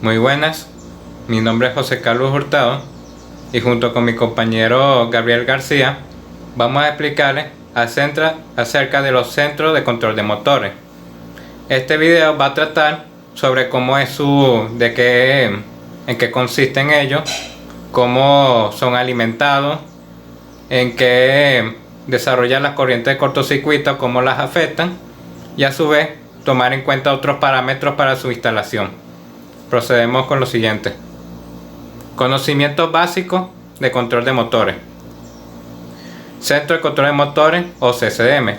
Muy buenas, mi nombre es José Carlos Hurtado y junto con mi compañero Gabriel García vamos a explicarles acerca de los centros de control de motores. Este video va a tratar sobre cómo es en qué consisten ellos, cómo son alimentados, en qué desarrollan las corrientes de cortocircuito, cómo las afectan y a su vez tomar en cuenta otros parámetros para su instalación. Procedemos con lo siguiente. Conocimientos básicos de control de motores. Centro de control de motores o CCM.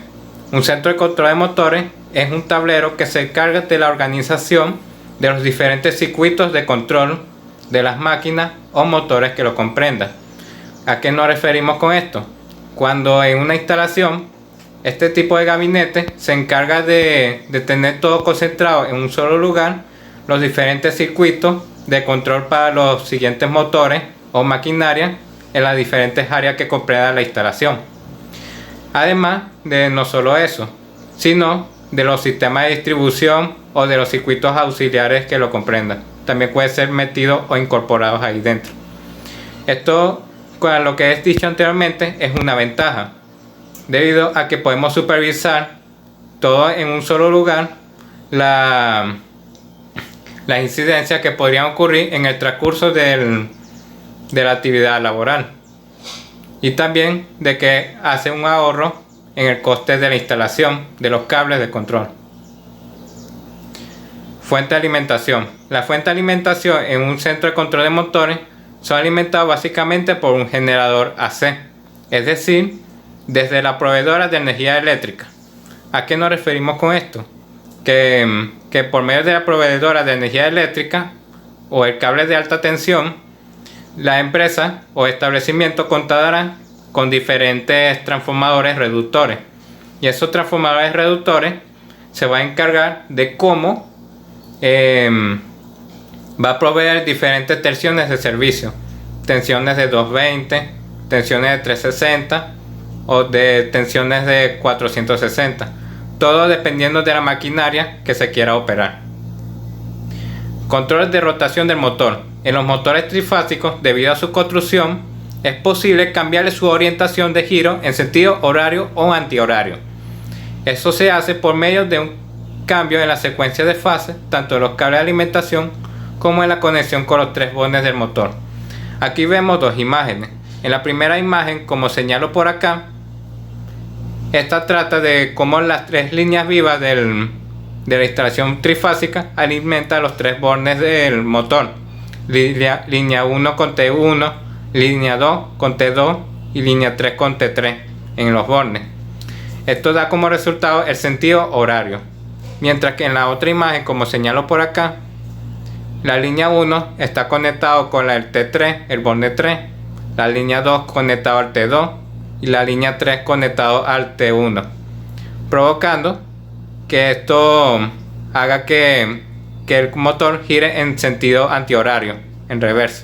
Un centro de control de motores es un tablero que se encarga de la organización de los diferentes circuitos de control de las máquinas o motores que lo comprendan. ¿A qué nos referimos con esto? Cuando en una instalación, este tipo de gabinete se encarga de tener todo concentrado en un solo lugar, los diferentes circuitos de control para los siguientes motores o maquinaria en las diferentes áreas que comprenda la instalación. Además de no solo eso, sino de los sistemas de distribución o de los circuitos auxiliares que lo comprendan. También puede ser metidos o incorporados ahí dentro. Esto, con lo que he dicho anteriormente, es una ventaja, debido a que podemos supervisar todo en un solo lugar, las incidencias que podrían ocurrir en el transcurso de la actividad laboral, y también de que hace un ahorro en el coste de la instalación de los cables de control. Fuente de alimentación. La fuente de alimentación en un centro de control de motores son alimentados básicamente por un generador AC, es decir, desde la proveedora de energía eléctrica. ¿A qué nos referimos con esto? Que por medio de la proveedora de energía eléctrica o el cable de alta tensión, la empresa o establecimiento contará con diferentes transformadores reductores, y esos transformadores reductores se va a encargar de cómo va a proveer diferentes tensiones de servicio, tensiones de 220, tensiones de 360 o de tensiones de 460, todo dependiendo de la maquinaria que se quiera operar. Controles de rotación del motor. En los motores trifásicos, debido a su construcción, es posible cambiarle su orientación de giro en sentido horario o antihorario. Eso se hace por medio de un cambio en la secuencia de fases, tanto de los cables de alimentación como en la conexión con los tres bornes del motor. Aquí vemos dos imágenes. En la primera imagen, como señalo por acá, esta trata de cómo las tres líneas vivas de la instalación trifásica alimenta los tres bornes del motor. Línea 1 con T1, línea 2 con T2 y línea 3 con T3 en los bornes. Esto da como resultado el sentido horario. Mientras que en la otra imagen, como señalo por acá, la línea 1 está conectado con el T3, el borne 3, la línea 2 conectado al T2 y la línea 3 conectado al T1, provocando que esto haga que el motor gire en sentido antihorario, en reversa.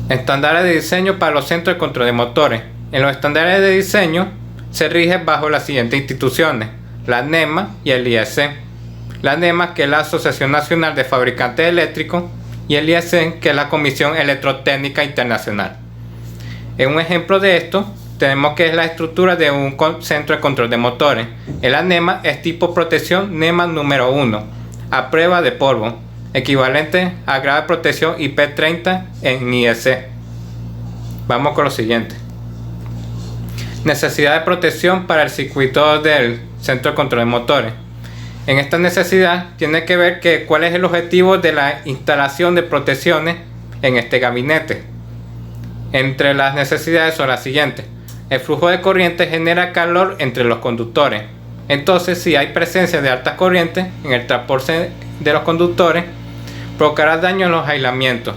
Estándares de diseño para los centros de control de motores. En los estándares de diseño se rige bajo las siguientes instituciones: la NEMA y el IEC. La NEMA, que es la Asociación Nacional de Fabricantes Eléctricos, y el IEC, que es la Comisión Electrotécnica Internacional. En un ejemplo de esto tenemos que es la estructura de un centro de control de motores. El NEMA es tipo protección NEMA número 1, a prueba de polvo, equivalente a grado de protección IP30 en IEC. Vamos con lo siguiente. Necesidad de protección para el circuito del centro de control de motores. En esta necesidad tiene que ver cuál es el objetivo de la instalación de protecciones en este gabinete. Entre las necesidades son las siguientes. El flujo de corriente genera calor entre los conductores. Entonces, si hay presencia de altas corrientes en el transporte de los conductores, provocará daño en los aislamientos.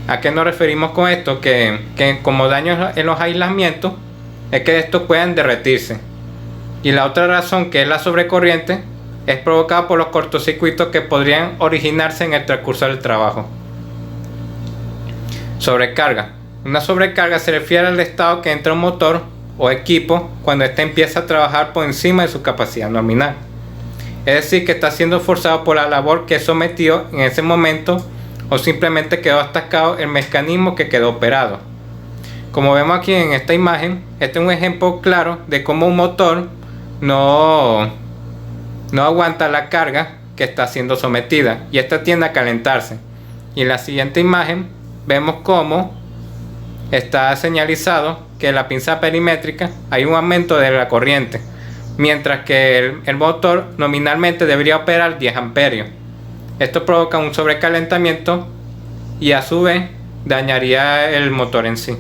¿A qué nos referimos con esto? Que como daño en los aislamientos es que estos puedan derretirse. Y la otra razón, que es la sobrecorriente, es provocada por los cortocircuitos que podrían originarse en el transcurso del trabajo. Sobrecarga. Una sobrecarga se refiere al estado que entra un motor o equipo cuando éste empieza a trabajar por encima de su capacidad nominal. es decir, que está siendo forzado por la labor que sometió en ese momento, o simplemente quedó atascado el mecanismo que quedó operado. Como vemos aquí en esta imagen, este es un ejemplo claro de cómo un motor no aguanta la carga que está siendo sometida y esta tiende a calentarse. Y en la siguiente imagen vemos cómo está señalizado que en la pinza perimétrica hay un aumento de la corriente, mientras que el motor nominalmente debería operar 10 amperios. Esto provoca un sobrecalentamiento y a su vez dañaría el motor en sí.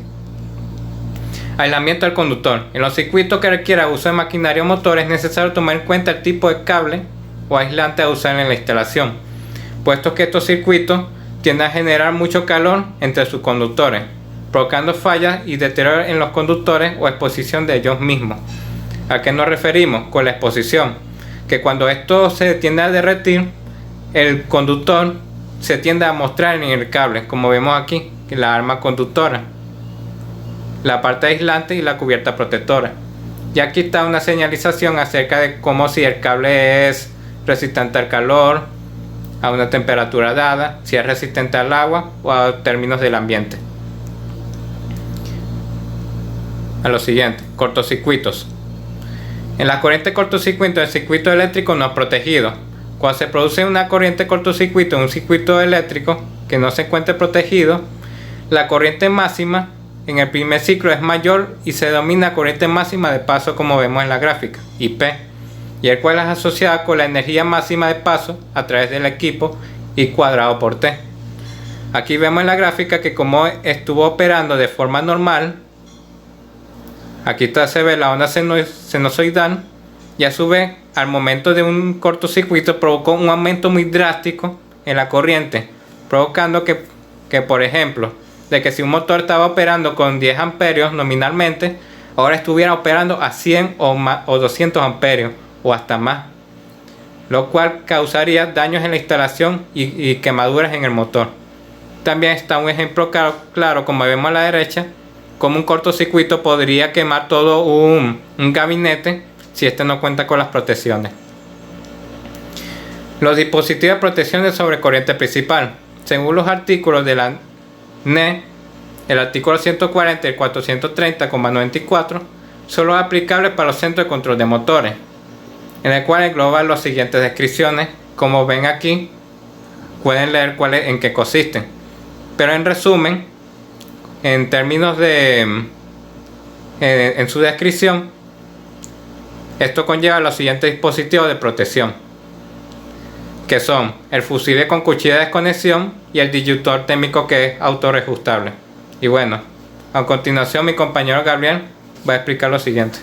Aislamiento del conductor. En los circuitos que requiera uso de maquinaria o motor es necesario tomar en cuenta el tipo de cable o aislante a usar en la instalación, puesto que estos circuitos tienden a generar mucho calor entre sus conductores, provocando fallas y deterioro en los conductores o exposición de ellos mismos. ¿A qué nos referimos con la exposición? Que cuando esto se tiende a derretir, el conductor se tiende a mostrar en el cable, como vemos aquí, la arma conductora, la parte aislante y la cubierta protectora. Y aquí está una señalización acerca de cómo si el cable es resistente al calor, a una temperatura dada, si es resistente al agua o a términos del ambiente. A lo siguiente, cortocircuitos. En la corriente cortocircuito, el circuito eléctrico no es protegido. Cuando se produce una corriente cortocircuito en un circuito eléctrico que no se encuentre protegido, la corriente máxima en el primer ciclo es mayor y se denomina corriente máxima de paso, como vemos en la gráfica, IP, y el cual es asociada con la energía máxima de paso a través del equipo I cuadrado por T. Aquí vemos en la gráfica que como estuvo operando de forma normal, aquí se ve la onda sinusoidal y a su vez al momento de un cortocircuito provocó un aumento muy drástico en la corriente, provocando que por ejemplo, de que si un motor estaba operando con 10 amperios nominalmente, ahora estuviera operando a 100 o 200 amperios o hasta más, lo cual causaría daños en la instalación y quemaduras en el motor. También está un ejemplo claro, como vemos a la derecha, como un cortocircuito podría quemar todo un gabinete si este no cuenta con las protecciones. Los dispositivos de protección de sobrecorriente principal. Según los artículos de la NE, el artículo 140 y el 430,94 solo es aplicable para los centros de control de motores, en el cual engloban las siguientes descripciones. Como ven aquí, pueden leer en qué consisten, pero en resumen, en términos en su descripción, esto conlleva los siguientes dispositivos de protección, que son el fusible con cuchilla de desconexión y el disyuntor térmico, que es autorreajustable. Y bueno, a continuación mi compañero Gabriel va a explicar lo siguiente.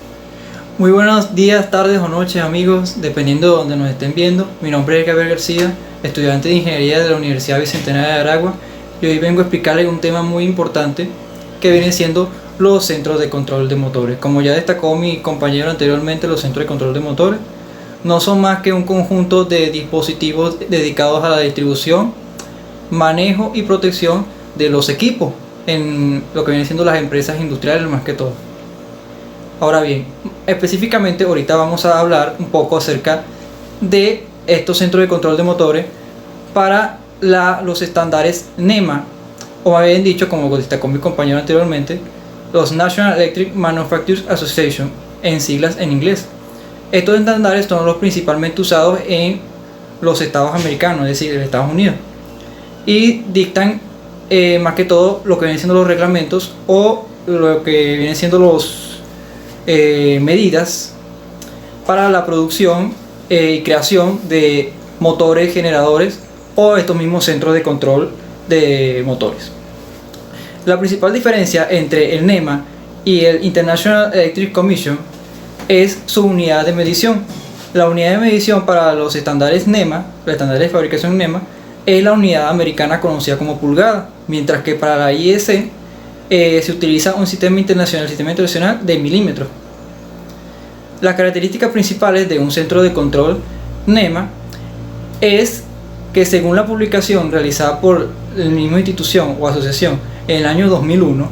Muy buenos días, tardes o noches, amigos, dependiendo de donde nos estén viendo. Mi nombre es Gabriel García, estudiante de Ingeniería de la Universidad Bicentenaria de Aragua, y hoy vengo a explicarles un tema muy importante que viene siendo los centros de control de motores. Como ya destacó mi compañero anteriormente, los centros de control de motores no son más que un conjunto de dispositivos dedicados a la distribución, manejo y protección de los equipos en lo que vienen siendo las empresas industriales más que todo. Ahora bien, específicamente ahorita vamos a hablar un poco acerca de estos centros de control de motores para los estándares NEMA, o más bien dicho, como destacó mi compañero anteriormente, los National Electric Manufacturers Association, en siglas en inglés. Estos estándares son los principalmente usados en los estados americanos, es decir, en Estados Unidos, y dictan más que todo lo que vienen siendo los reglamentos o lo que vienen siendo los medidas para la producción y creación de motores, generadores o estos mismos centros de control de motores. La principal diferencia entre el NEMA y el International Electric Commission es su unidad de medición. La unidad de medición para los estándares NEMA, los estándares de fabricación NEMA, es la unidad americana conocida como pulgada, mientras que para la IEC se utiliza un sistema internacional de milímetros. Las características principales de un centro de control NEMA es que, según la publicación realizada por la misma institución o asociación en el año 2001,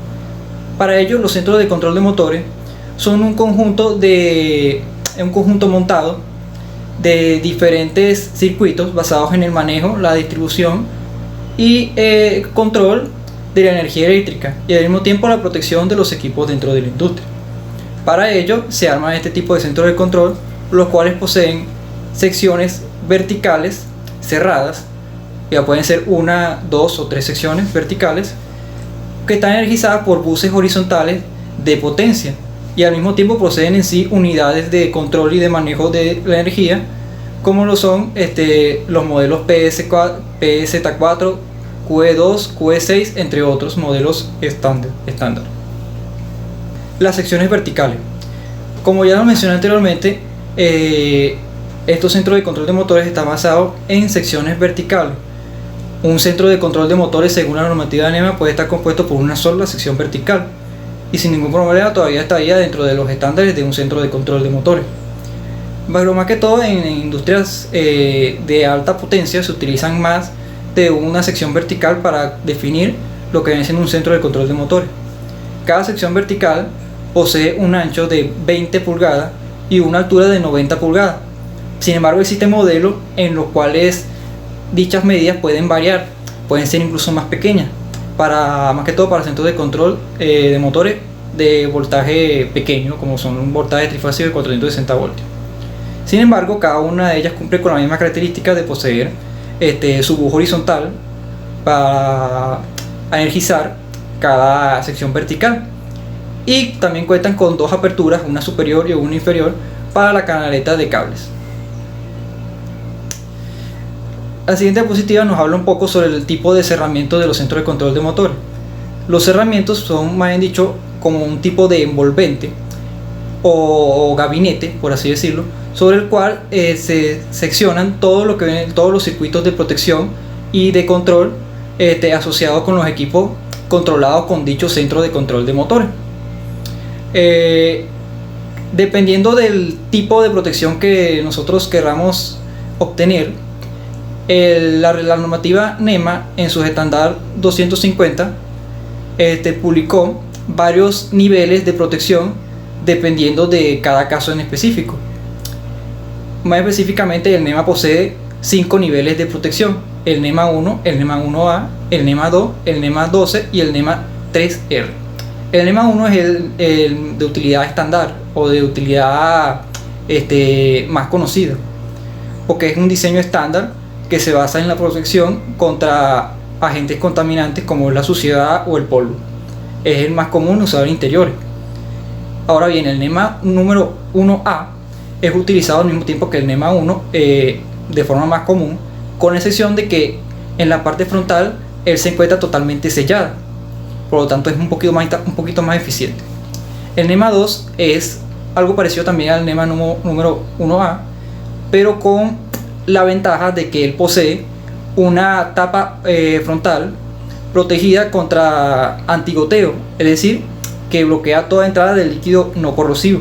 para ellos los centros de control de motores son un conjunto montado de diferentes circuitos basados en el manejo, la distribución y control de la energía eléctrica y al mismo tiempo la protección de los equipos dentro de la industria. Para ello se arman este tipo de centros de control, los cuales poseen secciones verticales cerradas, ya pueden ser una, dos o tres secciones verticales, que están energizadas por buses horizontales de potencia y al mismo tiempo poseen en sí unidades de control y de manejo de la energía, como lo son los modelos PZ4, QE2, QE6, entre otros modelos estándar. Las secciones verticales, como ya lo mencioné anteriormente, estos centros de control de motores están basados en secciones verticales. Un centro de control de motores, según la normativa de NEMA, puede estar compuesto por una sola sección vertical y sin ningún problema todavía estaría dentro de los estándares de un centro de control de motores. Pero más que todo en industrias de alta potencia se utilizan más de una sección vertical para definir lo que viene siendo un centro de control de motores. Cada sección vertical posee un ancho de 20 pulgadas y una altura de 90 pulgadas. Sin embargo, existen modelos en los cuales dichas medidas pueden variar, pueden ser incluso más pequeñas, más que todo para centros de control de motores de voltaje pequeño, como son un voltaje trifásico de 460 voltios. Sin embargo, cada una de ellas cumple con la misma característica de poseer su buje horizontal para energizar cada sección vertical, y también cuentan con dos aperturas, una superior y una inferior, para la canaleta de cables. La siguiente diapositiva nos habla un poco sobre el tipo de cerramiento de los centros de control de motores. Los cerramientos son, más bien dicho, como un tipo de envolvente o gabinete, por así decirlo, sobre el cual se seccionan todos los circuitos de protección y de control asociados con los equipos controlados con dicho centro de control de motores. Dependiendo del tipo de protección que nosotros queramos obtener, la normativa NEMA en su estándar 250 publicó varios niveles de protección dependiendo de cada caso en específico. Más específicamente, el NEMA posee 5 niveles de protección: el NEMA 1, el NEMA 1A, el NEMA 2, el NEMA 12 y el NEMA 3R. El NEMA 1 es el de utilidad estándar o de utilidad más conocido, porque es un diseño estándar que se basa en la protección contra agentes contaminantes como la suciedad o el polvo. Es el más común usado en interiores. Ahora bien, el NEMA número 1A es utilizado al mismo tiempo que el NEMA 1 de forma más común, con excepción de que en la parte frontal él se encuentra totalmente sellada, por lo tanto es un poquito más eficiente. El NEMA 2 es algo parecido también al NEMA número 1A, pero con la ventaja de que él posee una tapa frontal protegida contra antigoteo, es decir, que bloquea toda entrada de líquido no corrosivo.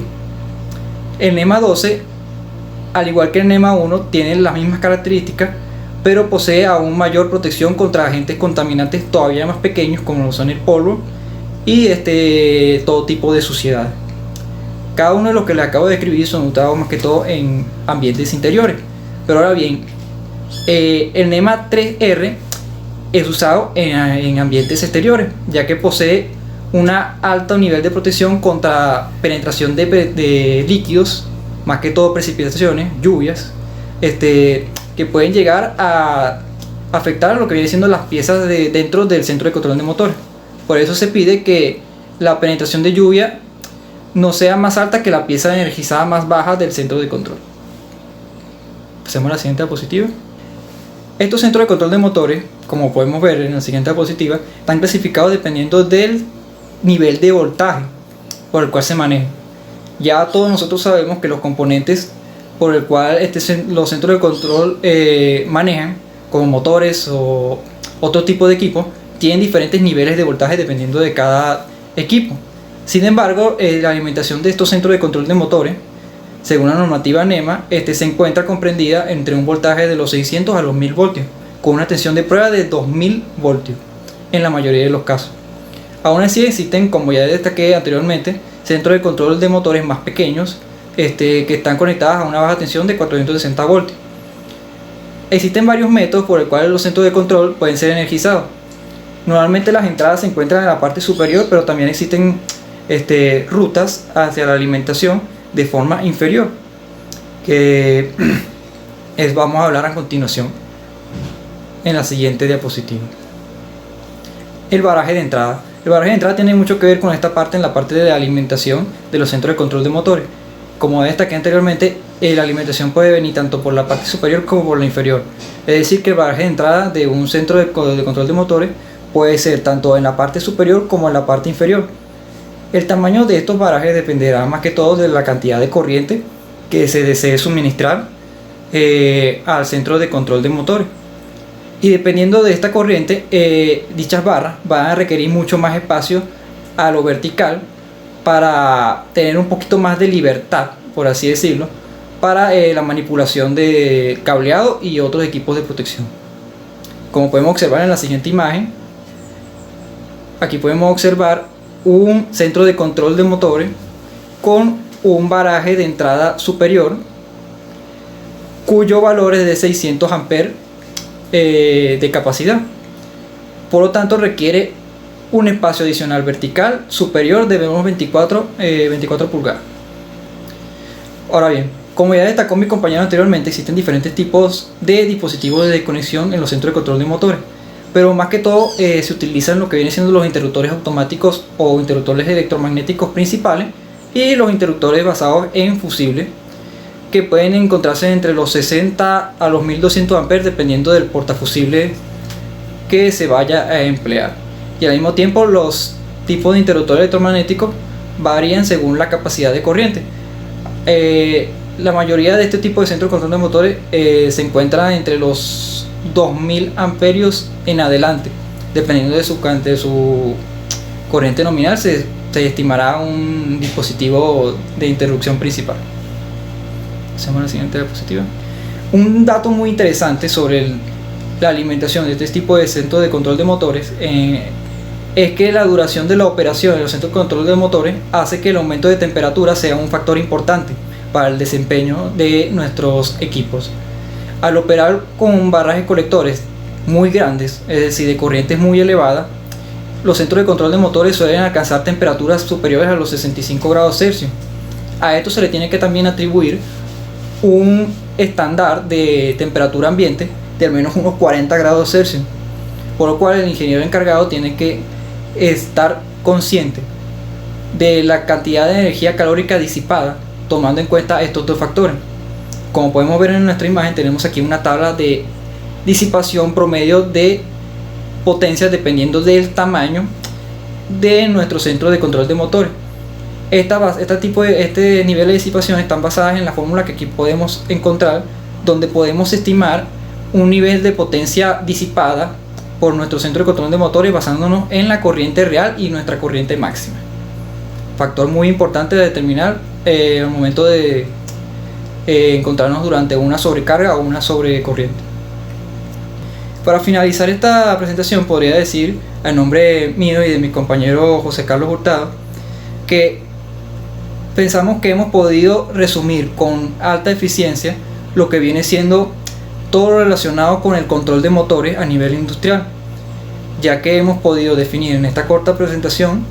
El NEMA 12, al igual que el NEMA 1, tiene las mismas características, pero posee aún mayor protección contra agentes contaminantes todavía más pequeños, como lo son el polvo y todo tipo de suciedad. Cada uno de los que les acabo de describir son usados más que todo en ambientes interiores. Pero ahora bien, el NEMA 3R es usado en ambientes exteriores, ya que posee un alto nivel de protección contra penetración de líquidos, más que todo precipitaciones, lluvias, que pueden llegar a afectar lo que viene siendo las piezas dentro del centro de control de motores. Por eso se pide que la penetración de lluvia no sea más alta que la pieza energizada más baja del centro de control. Pasemos a la siguiente diapositiva. Estos centros de control de motores, como podemos ver en la siguiente diapositiva, están clasificados dependiendo del nivel de voltaje por el cual se maneja. Ya todos nosotros sabemos que los componentes por el cual los centros de control manejan, como motores o otro tipo de equipo, tienen diferentes niveles de voltaje dependiendo de cada equipo. Sin embargo, la alimentación de estos centros de control de motores, según la normativa NEMA, se encuentra comprendida entre un voltaje de los 600 a los 1000 voltios, con una tensión de prueba de 2000 voltios en la mayoría de los casos. Aún así existen, como ya destaqué anteriormente, centros de control de motores más pequeños, que están conectadas a una baja tensión de 460 voltios. Existen varios métodos por los cuales los centros de control pueden ser energizados. Normalmente las entradas se encuentran en la parte superior, pero también existen rutas hacia la alimentación de forma inferior, que vamos a hablar a continuación en la siguiente diapositiva. El baraje de entrada. El baraje de entrada tiene mucho que ver con esta parte, en la parte de alimentación de los centros de control de motores. Como destaqué anteriormente, la alimentación puede venir tanto por la parte superior como por la inferior. Es decir, que el baraje de entrada de un centro de control de motores puede ser tanto en la parte superior como en la parte inferior. El tamaño de estos barajes dependerá más que todo de la cantidad de corriente que se desee suministrar al centro de control de motores. Y dependiendo de esta corriente, dichas barras van a requerir mucho más espacio a lo vertical para tener un poquito más de libertad, por así decirlo, para la manipulación de cableado y otros equipos de protección. Como podemos observar en la siguiente imagen, aquí podemos observar un centro de control de motores con un baraje de entrada superior cuyo valor es de 600 amperes de capacidad. Por lo tanto, requiere un espacio adicional vertical superior de unos 24 pulgadas. Ahora bien, como ya destacó mi compañero anteriormente, existen diferentes tipos de dispositivos de desconexión en los centros de control de motores, pero más que todo se utilizan lo que vienen siendo los interruptores automáticos o interruptores electromagnéticos principales y los interruptores basados en fusibles, que pueden encontrarse entre los 60 a los 1200 amperes dependiendo del portafusible que se vaya a emplear. Y al mismo tiempo los tipos de interruptores electromagnéticos varían según la capacidad de corriente. La mayoría de este tipo de centros de control de motores se encuentran entre los 2000 amperios en adelante. Dependiendo de su corriente nominal se estimará un dispositivo de interrupción principal. Hacemos la siguiente diapositiva. Un dato muy interesante sobre la alimentación de este tipo de centros de control de motores es que la duración de la operación de los centros de control de motores hace que el aumento de temperatura sea un factor importante para el desempeño de nuestros equipos. Al operar con barrajes colectores muy grandes, es decir, de corrientes muy elevadas, los centros de control de motores suelen alcanzar temperaturas superiores a los 65 grados Celsius. A esto se le tiene que también atribuir un estándar de temperatura ambiente de al menos unos 40 grados Celsius, por lo cual el ingeniero encargado tiene que estar consciente de la cantidad de energía calórica disipada, tomando en cuenta estos dos factores. Como podemos ver en nuestra imagen, tenemos aquí una tabla de disipación promedio de potencias dependiendo del tamaño de nuestro centro de control de motores. Este nivel de disipación están basadas en la fórmula que aquí podemos encontrar, donde podemos estimar un nivel de potencia disipada por nuestro centro de control de motores basándonos en la corriente real y nuestra corriente máxima. Factor muy importante de determinar al momento de encontrarnos durante una sobrecarga o una sobrecorriente. Para finalizar esta presentación, podría decir, a nombre mío y de mi compañero José Carlos Hurtado, que pensamos que hemos podido resumir con alta eficiencia lo que viene siendo todo lo relacionado con el control de motores a nivel industrial, ya que hemos podido definir en esta corta presentación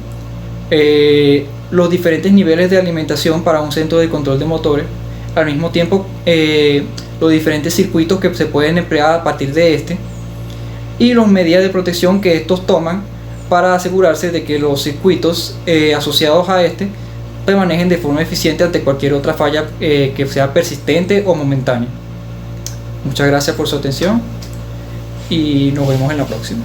los diferentes niveles de alimentación para un centro de control de motores, al mismo tiempo los diferentes circuitos que se pueden emplear a partir de este y las medidas de protección que estos toman para asegurarse de que los circuitos asociados a este permanecen de forma eficiente ante cualquier otra falla que sea persistente o momentánea. Muchas gracias por su atención y nos vemos en la próxima.